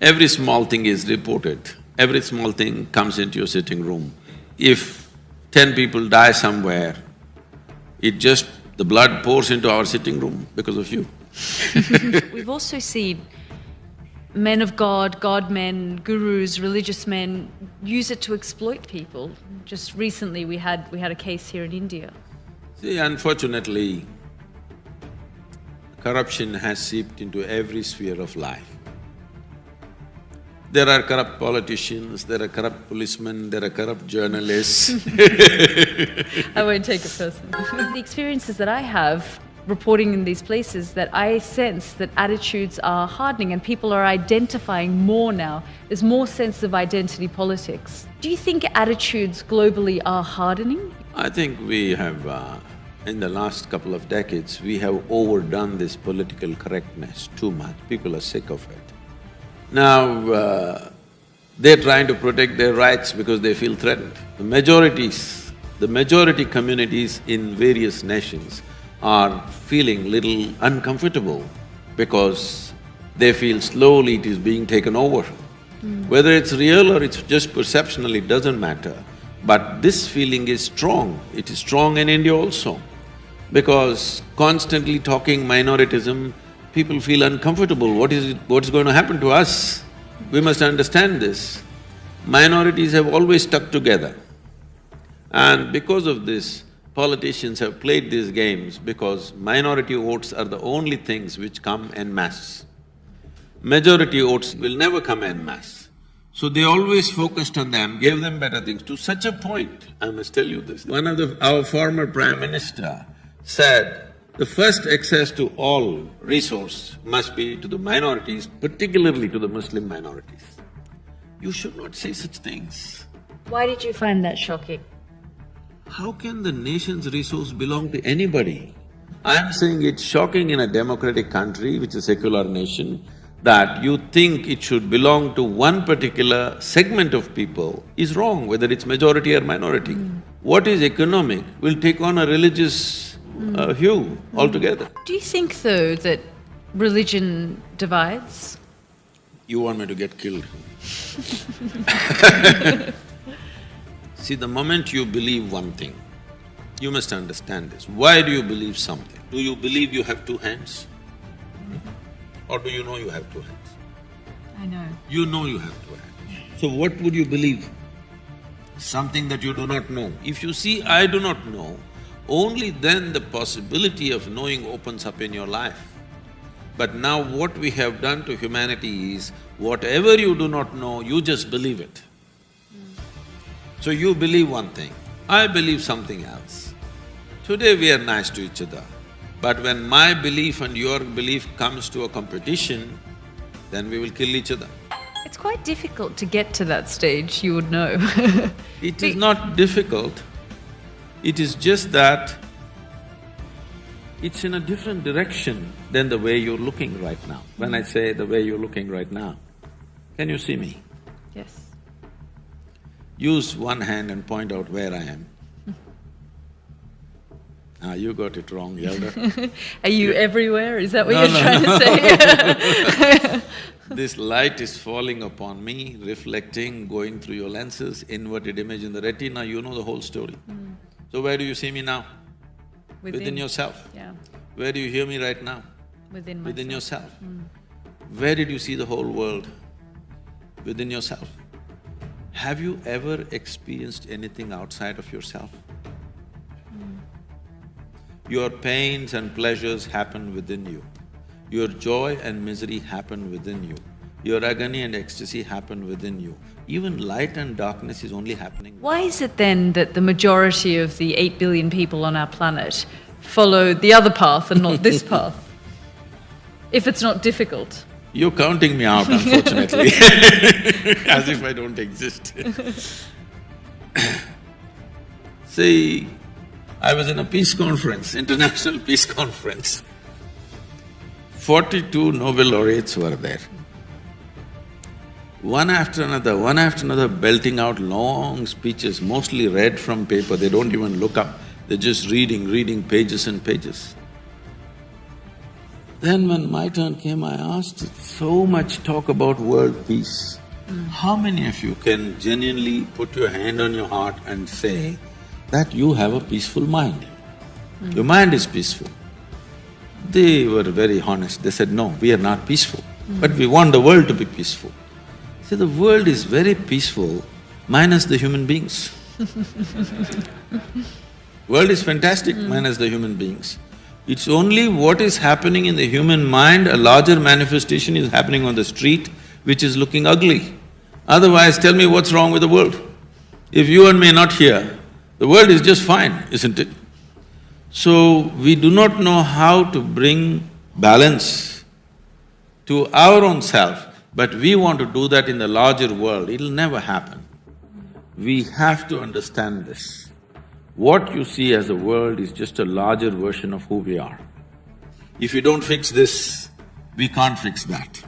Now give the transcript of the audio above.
every small thing is reported, every small thing comes into your sitting room. If 10 people die somewhere, the blood pours into our sitting room because of you. We've also seen men of God, God-men, gurus, religious men use it to exploit people. Just recently we had a case here in India. See, unfortunately, corruption has seeped into every sphere of life. There are corrupt politicians, there are corrupt policemen, there are corrupt journalists. I won't take it personally. The experiences that I have reporting in these places, that I sense that attitudes are hardening and people are identifying more now. There's more sense of identity politics. Do you think attitudes globally are hardening? I think we have, in the last couple of decades, we have overdone this political correctness too much. People are sick of it. Now, they're trying to protect their rights because they feel threatened. The majority communities in various nations are feeling little uncomfortable because they feel slowly it is being taken over. Whether it's real or it's just perceptional, it doesn't matter. But this feeling is strong. It is strong in India also. Because constantly talking minoritism, people feel uncomfortable. What's going to happen to us? We must understand this. Minorities have always stuck together. And because of this, politicians have played these games because minority votes are the only things which come en masse. Majority votes will never come en masse. So they always focused on them, gave them better things, to such a point, I must tell you this. One of our former Prime Minister said, the first access to all resource must be to the minorities, particularly to the Muslim minorities. You should not say such things. Why did you find that shocking? How can the nation's resource belong to anybody? I am saying it's shocking in a democratic country, which is a secular nation, that you think it should belong to one particular segment of people is wrong, whether it's majority or minority. What is economic will take on a religious hue altogether. Do you think, though, that religion divides? You want me to get killed? See, the moment you believe one thing, you must understand this. Why do you believe something? Do you believe you have two hands? Or do you know you have two hands? I know. You know you have two hands. So what would you believe? Something that you do not know. If you see, I do not know, only then the possibility of knowing opens up in your life. But now what we have done to humanity is, whatever you do not know, you just believe it. So you believe one thing, I believe something else. Today we are nice to each other, but when my belief and your belief comes to a competition, then we will kill each other. It's quite difficult to get to that stage, you would know. It is not difficult, it is just that it's in a different direction than the way you're looking right now. When I say the way you're looking right now, can you see me? Yes. Use one hand and point out where I am. You got it wrong, Yalda. Are you everywhere? Is that what you're trying to say? This light is falling upon me, reflecting, going through your lenses, inverted image in the retina, you know the whole story. So where do you see me now? Within yourself. Yeah. Where do you hear me right now? Within myself. Within yourself. Where did you see the whole world? Within yourself. Have you ever experienced anything outside of yourself? Your pains and pleasures happen within you. Your joy and misery happen within you. Your agony and ecstasy happen within you. Even light and darkness is only happening. Why is it then that the majority of the 8 billion people on our planet follow the other path and not this path? If it's not difficult. You're counting me out, unfortunately, as if I don't exist. See, I was in a peace conference, international peace conference. 42 Nobel laureates were there. One after another, belting out long speeches, mostly read from paper, they don't even look up, they're just reading pages and pages. Then when my turn came, I asked, so much talk about world peace. How many of you can genuinely put your hand on your heart and say that you have a peaceful mind? Your mind is peaceful. They were very honest, they said, no, we are not peaceful, but we want the world to be peaceful. See, the world is very peaceful minus the human beings. World is fantastic minus the human beings. It's only what is happening in the human mind, a larger manifestation is happening on the street, which is looking ugly. Otherwise, tell me what's wrong with the world. If you and me are not here, the world is just fine, isn't it? So, we do not know how to bring balance to our own self, but we want to do that in the larger world, it'll never happen. We have to understand this. What you see as the world is just a larger version of who we are. If you don't fix this, we can't fix that.